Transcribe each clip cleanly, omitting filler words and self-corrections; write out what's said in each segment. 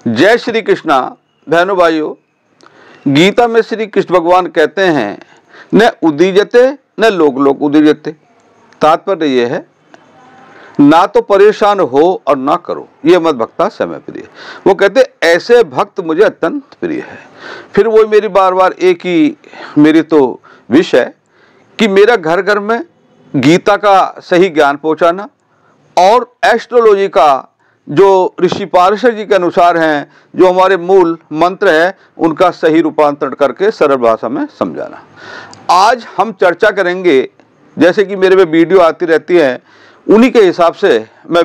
जय श्री कृष्णा। बहनों भाइयों, गीता में श्री कृष्ण भगवान कहते हैं न उदीजते न लोक लोक उदीजते। तात्पर्य यह है ना तो परेशान हो और ना करो, ये मत भक्ता समय प्रिय। वो कहते ऐसे भक्त मुझे अत्यंत प्रिय है। फिर वो मेरी बार बार एक ही मेरी तो विश है कि मेरा घर घर में गीता का सही ज्ञान पहुंचाना और एस्ट्रोलॉजी का जो ऋषि पारशर जी के अनुसार हैं, जो हमारे मूल मंत्र है, उनका सही रूपांतरण करके सरल भाषा में समझाना। आज हम चर्चा करेंगे, जैसे कि मेरे में वीडियो आती रहती है, उन्हीं के हिसाब से मैं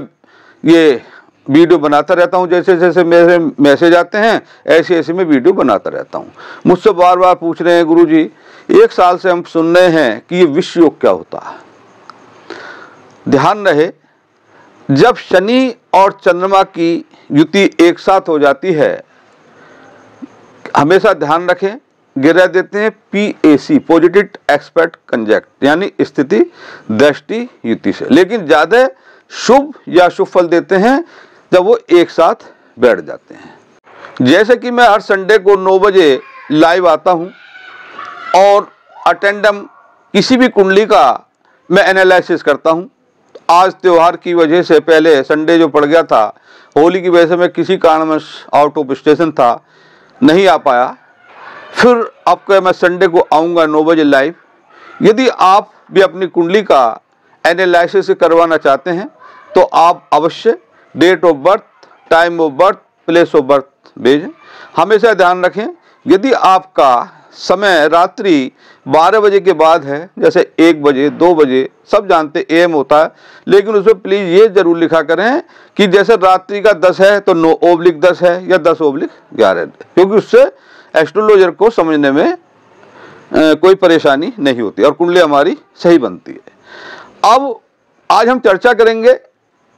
ये वीडियो बनाता रहता हूँ। जैसे जैसे मेरे मैसेज आते हैं ऐसे ऐसे मैं वीडियो बनाता रहता हूँ। मुझसे बार बार पूछ रहे हैं, गुरुजी 1 साल से हम सुन रहे हैं कि ये विश्व योग क्या होता है। ध्यान रहे, जब शनि और चंद्रमा की युति एक साथ हो जाती है, हमेशा ध्यान रखें, गिरा देते हैं PAC पॉजिटिव एस्पेक्ट कंजैक्ट, यानी स्थिति दृष्टि युति से। लेकिन ज्यादा शुभ या शुभ फल देते हैं जब वो एक साथ बैठ जाते हैं। जैसे कि मैं हर संडे को 9 बजे लाइव आता हूं और अटेंडम किसी भी कुंडली का मैं एनालिसिस करता हूं। आज त्यौहार की वजह से पहले संडे जो पड़ गया था, होली की वजह से मैं किसी कारणवश आउट ऑफ स्टेशन था, नहीं आ पाया। फिर आपको मैं संडे को आऊँगा 9 बजे लाइव। यदि आप भी अपनी कुंडली का एनालिसिस करवाना चाहते हैं तो आप अवश्य date of birth, time of birth, place of birth भेजें। हमेशा ध्यान रखें, यदि आपका समय रात्रि 12 बजे के बाद है, जैसे 1 बजे 2 बजे, सब जानते AM होता है, लेकिन उसमें प्लीज़ ये जरूर लिखा करें कि जैसे रात्रि का 10 है तो 9/10 है या 10/11, क्योंकि उससे एस्ट्रोलॉजर को समझने में कोई परेशानी नहीं होती और कुंडली हमारी सही बनती है। अब आज हम चर्चा करेंगे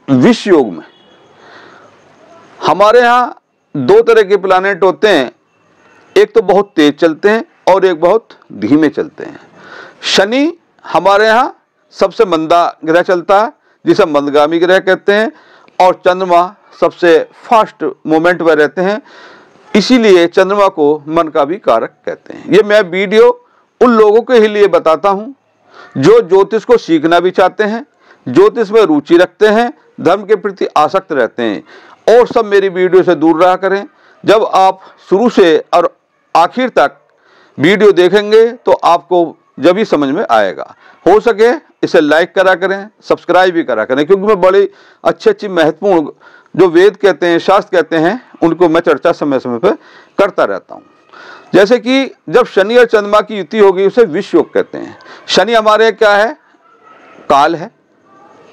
विश्व योग में। हमारे यहाँ 2 तरह के प्लैनेट होते हैं, एक तो बहुत तेज चलते हैं और एक बहुत धीमे चलते हैं। शनि हमारे यहाँ सबसे मंदा ग्रह चलता है, जिसे मंदगामी ग्रह कहते हैं, और चंद्रमा सबसे फास्ट मूवमेंट में रहते हैं, इसीलिए चंद्रमा को मन का भी कारक कहते हैं। ये मैं वीडियो उन लोगों के ही लिए बताता हूँ जो ज्योतिष को सीखना भी चाहते हैं, ज्योतिष में रुचि रखते हैं, धर्म के प्रति आसक्त रहते हैं, और सब मेरी वीडियो से दूर रहा करें। जब आप शुरू से और आखिर तक वीडियो देखेंगे तो आपको जब ही समझ में आएगा। हो सके इसे लाइक करा करें, सब्सक्राइब भी करा करें, क्योंकि मैं बड़ी अच्छी महत्वपूर्ण जो वेद कहते हैं, शास्त्र कहते हैं, उनको मैं चर्चा समय समय पर करता रहता हूँ। जैसे कि जब शनि और चंद्रमा की युति होगी उसे विश्व योग कहते हैं। शनि हमारे क्या है? काल है,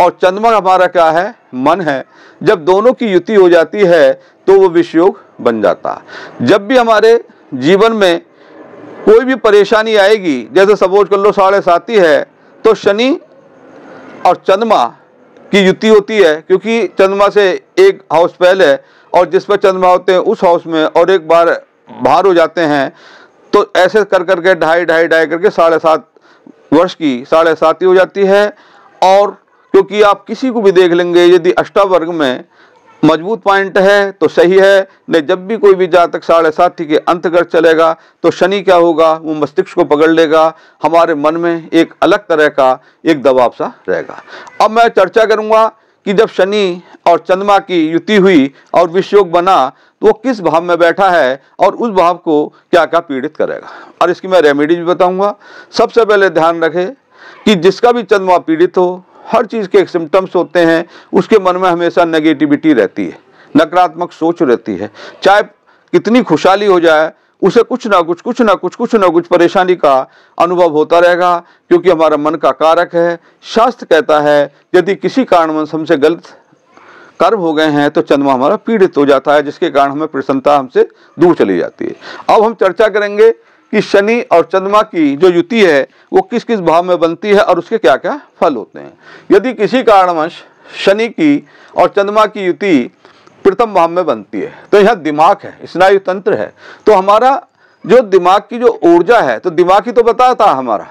और चंद्रमा हमारा क्या है? मन है। जब दोनों की युति हो जाती है तो वो विश्व योग बन जाता है। जब भी हमारे जीवन में कोई भी परेशानी आएगी, जैसे सपोज कर लो 7.5 है, तो शनि और चंद्रमा की युति होती है, क्योंकि चंद्रमा से एक हाउस पहले और जिस पर चंद्रमा होते हैं उस हाउस में और एक बार बाहर हो जाते हैं, तो ऐसे कर करके ढाई करके 7.5 वर्ष की 7.5 हो जाती है। और क्योंकि आप किसी को भी देख लेंगे, यदि अष्टावर्ग में मजबूत पॉइंट है तो सही है, नहीं जब भी कोई भी जातक 7.5 के अंतर्गत चलेगा तो शनि क्या होगा? वो मस्तिष्क को पकड़ लेगा, हमारे मन में एक अलग तरह का एक दबाव सा रहेगा। अब मैं चर्चा करूंगा कि जब शनि और चंद्रमा की युति हुई और विश्व योग बना तो वो किस भाव में बैठा है और उस भाव को क्या क्या पीड़ित करेगा, और इसकी मैं रेमेडी भी बताऊंगा। सबसे पहले ध्यान रखें कि जिसका भी चंद्रमा पीड़ित हो, हर चीज़ के एक सिम्टम्स होते हैं, उसके मन में हमेशा नेगेटिविटी रहती है, नकारात्मक सोच रहती है। चाहे कितनी खुशहाली हो जाए, उसे कुछ ना कुछ परेशानी का अनुभव होता रहेगा, क्योंकि हमारा मन का कारक है। शास्त्र कहता है यदि किसी कारणवश हमसे गलत कर्म हो गए हैं तो चंद्रमा हमारा पीड़ित हो जाता है, जिसके कारण हमें प्रसन्नता हमसे दूर चली जाती है। अब हम चर्चा करेंगे कि शनि और चंद्रमा की जो युति है वो किस किस भाव में बनती है और उसके क्या क्या फल होते हैं। यदि किसी कारणवश शनि की और चंद्रमा की युति प्रथम भाव में बनती है तो यह दिमाग है, स्नायु तंत्र है, तो हमारा जो दिमाग की जो ऊर्जा है, तो दिमाग ही तो बताता है हमारा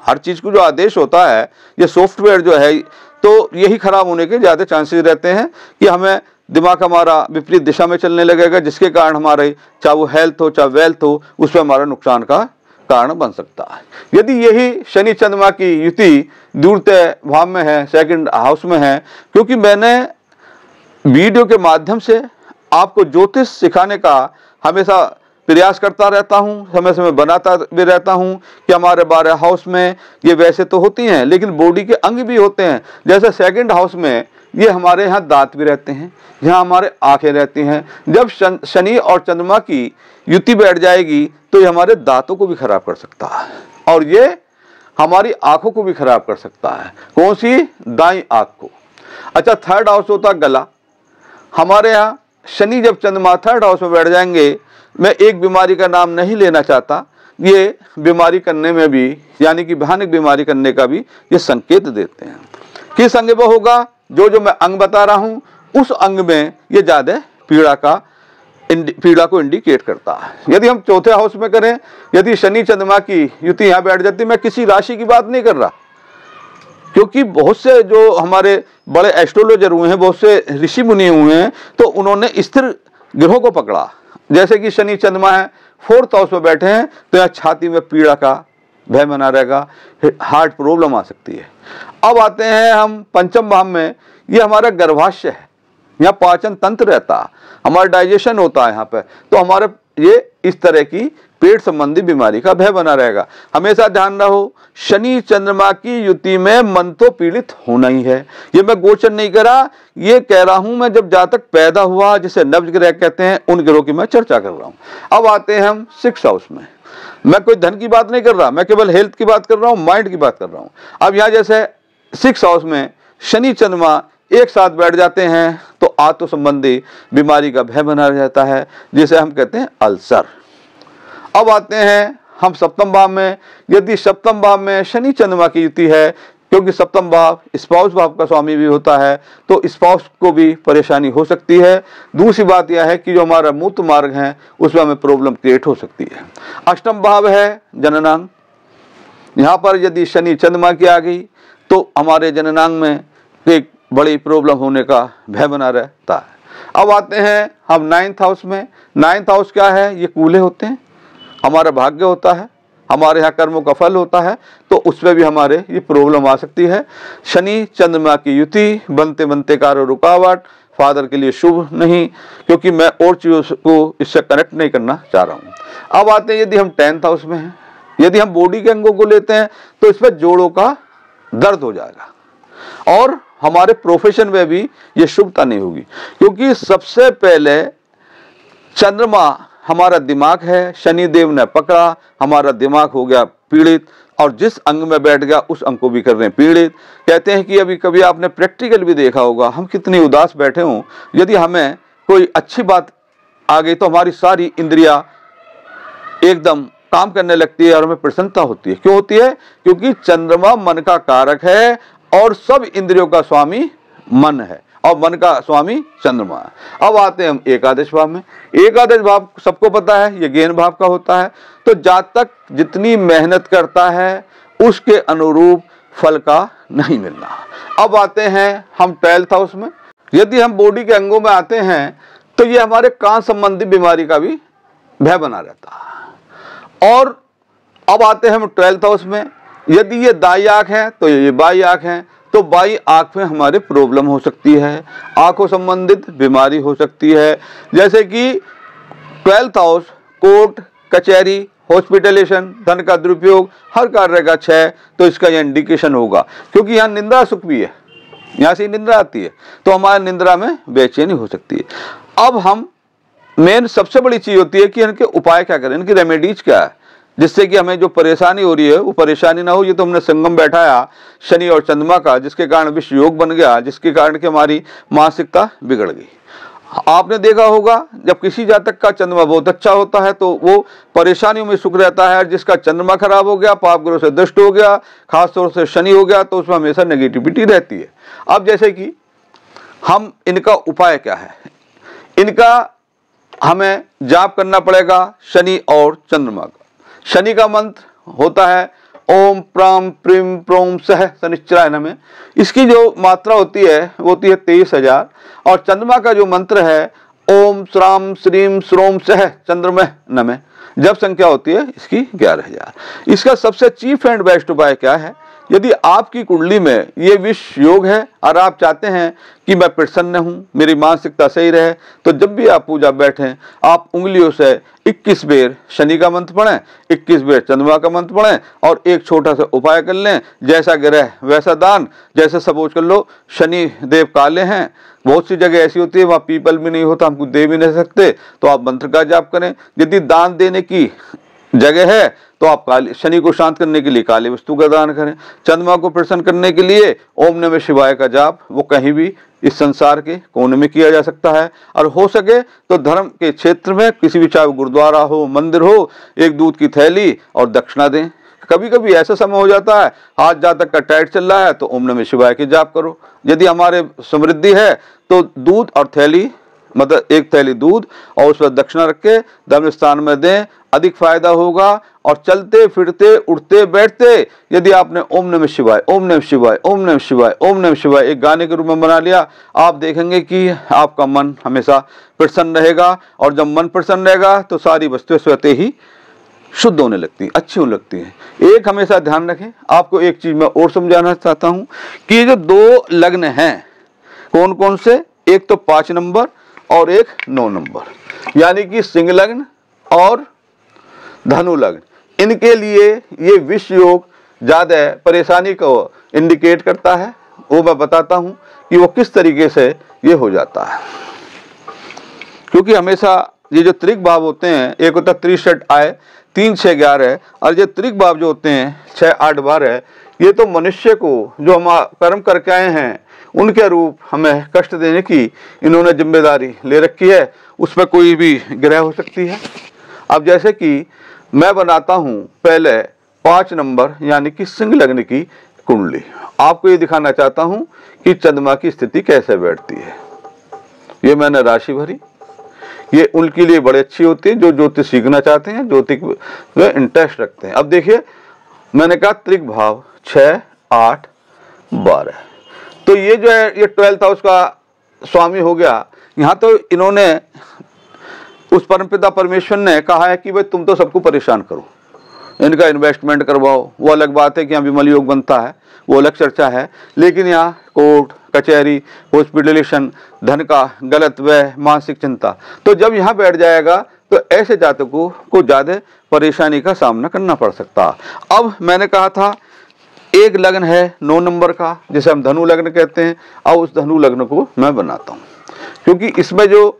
हर चीज को जो आदेश होता है, ये सॉफ्टवेयर जो है, तो यही खराब होने के ज्यादा चांसेस रहते हैं कि हमें दिमाग हमारा विपरीत दिशा में चलने लगेगा, जिसके कारण हमारे चाहे वो हेल्थ हो चाहे वेल्थ हो उस पर हमारा नुकसान का कारण बन सकता है। यदि यही शनि चंद्रमा की युति दूरतय भाव में है, सेकंड हाउस में है, क्योंकि मैंने वीडियो के माध्यम से आपको ज्योतिष सिखाने का हमेशा प्रयास करता रहता हूं, समय समय बनाता भी रहता हूं कि हमारे 12 हाउस में ये वैसे तो होती हैं लेकिन बॉडी के अंग भी होते हैं। जैसे सेकंड हाउस में ये हमारे यहाँ दांत भी रहते हैं, यहाँ हमारे आंखें रहती हैं। जब शनि और चंद्रमा की युति बैठ जाएगी तो ये हमारे दांतों को भी खराब कर सकता है और ये हमारी आंखों को भी खराब कर सकता है। कौन सी? दाईं आंख को। अच्छा, थर्ड हाउस होता गला। हमारे यहाँ शनि जब चंद्रमा थर्ड हाउस में बैठ जाएंगे, मैं एक बीमारी का नाम नहीं लेना चाहता, ये बीमारी करने में भी यानी कि भयानक बीमारी करने का भी ये संकेत देते हैं। किस अंग में होगा? जो मैं अंग बता रहा हूं उस अंग में ये ज्यादा पीड़ा को इंडिकेट करता है। यदि हम चौथे हाउस में करें, यदि शनि चंद्रमा की युति यहाँ बैठ जाती, मैं किसी राशि की बात नहीं कर रहा, क्योंकि बहुत से जो हमारे बड़े एस्ट्रोलॉजर हुए हैं, बहुत से ऋषि मुनि हुए हैं, तो उन्होंने स्थिर ग्रहों को पकड़ा। जैसे कि शनि चंद्रमा है, फोर्थ हाउस में बैठे हैं तो यहाँ छाती में पीड़ा का भय बना रहेगा, हार्ट प्रॉब्लम आ सकती है। अब आते हैं हम पंचम भाव में, ये हमारा गर्भाशय है, यहाँ पाचन तंत्र रहता है, हमारा डाइजेशन होता है यहाँ पे, तो हमारे ये इस तरह की पेट संबंधी बीमारी का भय बना रहेगा। हमेशा ध्यान रहो, शनि चंद्रमा की युति में मन तो पीड़ित होना ही है। ये मैं गोचर नहीं करा, ये कह रहा हूं मैं जब जातक पैदा हुआ, जिसे नब्ज ग्रह कहते हैं, उन ग्रहों की मैं चर्चा कर रहा हूं। अब आते हैं हम सिक्स हाउस में। मैं कोई धन की बात नहीं कर रहा, मैं केवल हेल्थ की बात कर रहा हूं, माइंड की बात कर रहा हूं। अब यहाँ जैसे सिक्स हाउस में शनि चंद्रमा एक साथ बैठ जाते हैं तो आत्म संबंधी बीमारी का भय बना रहता है, जिसे हम कहते हैं अल्सर। अब आते हैं हम सप्तम भाव में। यदि सप्तम भाव में शनि चंद्रमा की युति है, क्योंकि सप्तम भाव स्पाउस भाव का स्वामी भी होता है, तो स्पाउस को भी परेशानी हो सकती है। दूसरी बात यह है कि जो हमारा मूत्र मार्ग है उसमें हमें प्रॉब्लम क्रिएट हो सकती है। अष्टम भाव है जननांग, यहाँ पर यदि शनि चंद्रमा की आ गई तो हमारे जननांग में एक बड़ी प्रॉब्लम होने का भय बना रहता है। अब आते हैं हम नाइन्थ हाउस में। नाइन्थ हाउस क्या है? ये कूल्हे होते हैं, हमारा भाग्य होता है, हमारे यहाँ कर्मों का फल होता है, तो उसमें भी हमारे ये प्रॉब्लम आ सकती है। शनि चंद्रमा की युति बनते बनते कार्य रुकावट, फादर के लिए शुभ नहीं, क्योंकि मैं और चीज़ों को इससे कनेक्ट नहीं करना चाह रहा हूँ। अब आते हैं यदि हम 10th हाउस में हैं, यदि हम बॉडी के अंगों को लेते हैं तो इसमें जोड़ों का दर्द हो जाएगा और हमारे प्रोफेशन में भी ये शुभता नहीं होगी, क्योंकि सबसे पहले चंद्रमा हमारा दिमाग है, शनिदेव ने पकड़ा, हमारा दिमाग हो गया पीड़ित और जिस अंग में बैठ गया उस अंग को भी कर रहे हैं पीड़ित। कहते हैं कि अभी कभी आपने प्रैक्टिकल भी देखा होगा, हम कितनी उदास बैठे हों, यदि हमें कोई अच्छी बात आ गई तो हमारी सारी इंद्रियां एकदम काम करने लगती है और हमें प्रसन्नता होती है। क्यों होती है? क्योंकि चंद्रमा मन का कारक है और सब इंद्रियों का स्वामी मन है और मन का स्वामी चंद्रमा है। अब आते हैं हम एकादश भाव में। एकादश भाव सबको पता है, ये ज्ञान भाव का होता है, तो जातक जितनी मेहनत करता है उसके अनुरूप फल का नहीं मिलना। अब आते हैं हम 12th हाउस में। यदि हम बॉडी के अंगों में आते हैं तो ये हमारे कान संबंधी बीमारी का भी भय बना रहता है। और अब आते हैं हम 12th हाउस में। यदि ये दाई आंख है तो ये बाई आंख है, तो बाई आंख में हमारे प्रॉब्लम हो सकती है, आंखों संबंधित बीमारी हो सकती है। जैसे कि 12th हाउस कोर्ट कचहरी हॉस्पिटलेशन धन का दुरुपयोग हर कार्य का क्षय, तो इसका यह इंडिकेशन होगा, क्योंकि यहाँ निंद्रा सुख भी है, यहाँ से निंद्रा आती है, तो हमारे निंद्रा में बेचैनी हो सकती है। अब हम मेन सबसे बड़ी चीज होती है कि इनके उपाय क्या करें, इनकी रेमेडीज क्या है, जिससे कि हमें जो परेशानी हो रही है वो परेशानी ना हो। ये तो हमने संगम बैठाया शनि और चंद्रमा का, जिसके कारण विश्व योग बन गया, जिसके कारण कि हमारी मानसिकता बिगड़ गई। आपने देखा होगा जब किसी जातक का चंद्रमा बहुत अच्छा होता है तो वो परेशानियों में सुख रहता है, जिसका चंद्रमा खराब हो गया, पाप ग्रह से दुष्ट हो गया, खासतौर से शनि हो गया, तो उसमें हमेशा नेगेटिविटी रहती है। अब जैसे कि हम इनका उपाय क्या है, इनका हमें जाप करना पड़ेगा शनि और चंद्रमा का। शनि का मंत्र होता है ओम प्राम प्रीम प्रोम सह शनिश्चराय नमः। इसकी जो मात्रा होती है वो होती है 23,000। और चंद्रमा का जो मंत्र है ओम श्राम श्रीम श्रोम सह चंद्रमः नमः, जब संख्या होती है इसकी 11,000। इसका सबसे चीफ एंड बेस्ट उपाय क्या है? यदि आपकी कुंडली में ये विष योग है और आप चाहते हैं कि मैं प्रसन्न हूँ, मेरी मानसिकता सही रहे, तो जब भी आप पूजा बैठें आप उंगलियों से 21 बेर शनि का मंत्र पढ़ें, 21 बेर चंद्रमा का मंत्र पढ़ें और एक छोटा सा उपाय कर लें, जैसा ग्रह वैसा दान। जैसे सपोज कर लो शनि देव काले हैं, बहुत सी जगह ऐसी होती है वहाँ पीपल भी नहीं होता, हम कुछ दे भी नहीं सकते, तो आप मंत्र का जाप करें। यदि दान देने की जगह है तो आप काली शनि को शांत करने के लिए काली वस्तु का दान करें। चंद्रमा को प्रसन्न करने के लिए ओम नमः शिवाय का जाप वो कहीं भी इस संसार के कोने में किया जा सकता है। और हो सके तो धर्म के क्षेत्र में किसी भी, चाहे गुरुद्वारा हो, मंदिर हो, एक दूध की थैली और दक्षिणा दें। कभी कभी ऐसा समय हो जाता है हाथ जातक का टाइट चल रहा है तो ओम नमः शिवाय के जाप करो। यदि हमारे समृद्धि है तो दूध और थैली, मतलब एक थैली दूध और उस पर दक्षिणा रख के धर्म स्थान में दें, अधिक फायदा होगा। और चलते फिरते उठते बैठते यदि आपने ओम नमः शिवाय ओम नमः शिवाय ओम नमः शिवाय ओम नमः शिवाय एक गाने के रूप में बना लिया, आप देखेंगे कि आपका मन हमेशा प्रसन्न रहेगा। और जब मन प्रसन्न रहेगा तो सारी वस्तुएं स्वतः ही शुद्ध होने लगती हैं, अच्छी होने लगती हैं। एक हमेशा ध्यान रखें, आपको एक चीज मैं और समझाना चाहता हूं कि ये जो 2 लग्न हैं कौन कौन से, एक तो 5 नंबर और एक 9 नंबर, यानी कि सिंह लग्न और धनु लग्न, इनके लिए ये विष योग ज्यादा परेशानी को इंडिकेट करता है। वो मैं बताता हूं कि वो किस तरीके से ये हो जाता है। क्योंकि हमेशा ये जो त्रिक भाव होते हैं, एक होता है त्रिषट आय 3, 6, 11, और ये त्रिक भाव जो होते हैं 6, 8, 12, ये तो मनुष्य को जो हम कर्म करके आए हैं उनके रूप हमें कष्ट देने की इन्होंने जिम्मेदारी ले रखी है। उसमें कोई भी ग्रह हो सकती है। अब जैसे कि मैं बनाता हूं पहले 5 नंबर यानी कि सिंह लग्न की कुंडली, आपको ये दिखाना चाहता हूं कि चंद्रमा की स्थिति कैसे बैठती है। ये मैंने राशि भरी, ये उनके लिए बड़े अच्छी होती है जो ज्योतिष सीखना चाहते हैं, ज्योतिष में इंटरेस्ट रखते हैं। अब देखिए मैंने कहा त्रिक भाव 6, 8, 12, तो ये जो है ये 12th हाउस का स्वामी हो गया। यहाँ तो इन्होंने उस परमपिता परमेश्वर ने कहा है कि भाई तुम तो सबको परेशान करो, इनका इन्वेस्टमेंट करवाओ। वो अलग बात है कि यहाँ विमल योग बनता है, वो अलग चर्चा है। लेकिन यहाँ कोर्ट कचहरी, हॉस्पिटलेशन, धन का गलत व्यय, मानसिक चिंता, तो जब यहाँ बैठ जाएगा तो ऐसे जातकों को ज्यादा परेशानी का सामना करना पड़ सकता। अब मैंने कहा था एक लग्न है 9 नंबर का जिसे हम धनु लग्न कहते हैं। अब उस धनु लग्न को मैं बनाता हूँ क्योंकि इसमें जो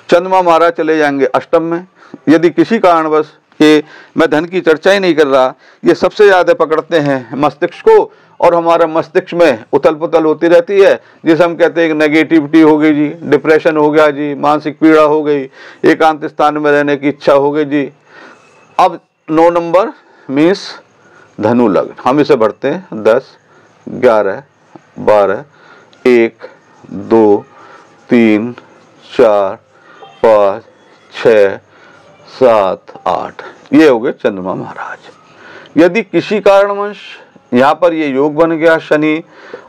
चंद्रमा महाराज चले जाएंगे अष्टम में। यदि किसी कारणवश कि मैं धन की चर्चा ही नहीं कर रहा, ये सबसे ज्यादा पकड़ते हैं मस्तिष्क को, और हमारा मस्तिष्क में उथल पुथल होती रहती है, जिसे हम कहते हैं कि नेगेटिविटी हो गई जी, डिप्रेशन हो गया जी, मानसिक पीड़ा हो गई, एकांत स्थान में रहने की इच्छा हो गई जी। अब 9 नंबर मीन्स धनु लग्न, हम इसे बढ़ते हैं 10, 11, 12, 1, 2, 3, 4, 5, 6, 7, 8, ये हो गए चंद्रमा महाराज। यदि किसी कारणवश यहाँ पर ये योग बन गया, शनि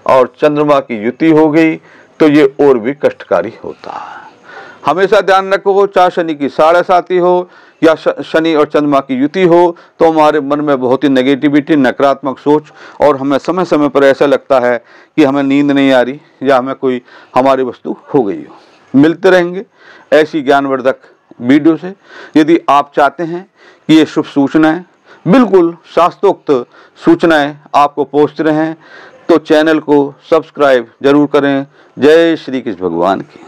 और चंद्रमा की युति हो गई, तो ये और भी कष्टकारी होता है। हमेशा ध्यान रखो, चाहे शनि की 7.5 हो या शनि और चंद्रमा की युति हो, तो हमारे मन में बहुत ही नेगेटिविटी, नकारात्मक सोच, और हमें समय समय पर ऐसा लगता है कि हमें नींद नहीं आ रही या हमें कोई हमारी वस्तु हो गई हो। मिलते रहेंगे ऐसी ज्ञानवर्धक वीडियो से। यदि आप चाहते हैं कि ये शुभ सूचनाएं, बिल्कुल शास्त्रोक्त सूचनाएं आपको पहुंचते रहें, तो चैनल को सब्सक्राइब जरूर करें। जय श्री कृष्ण भगवान की।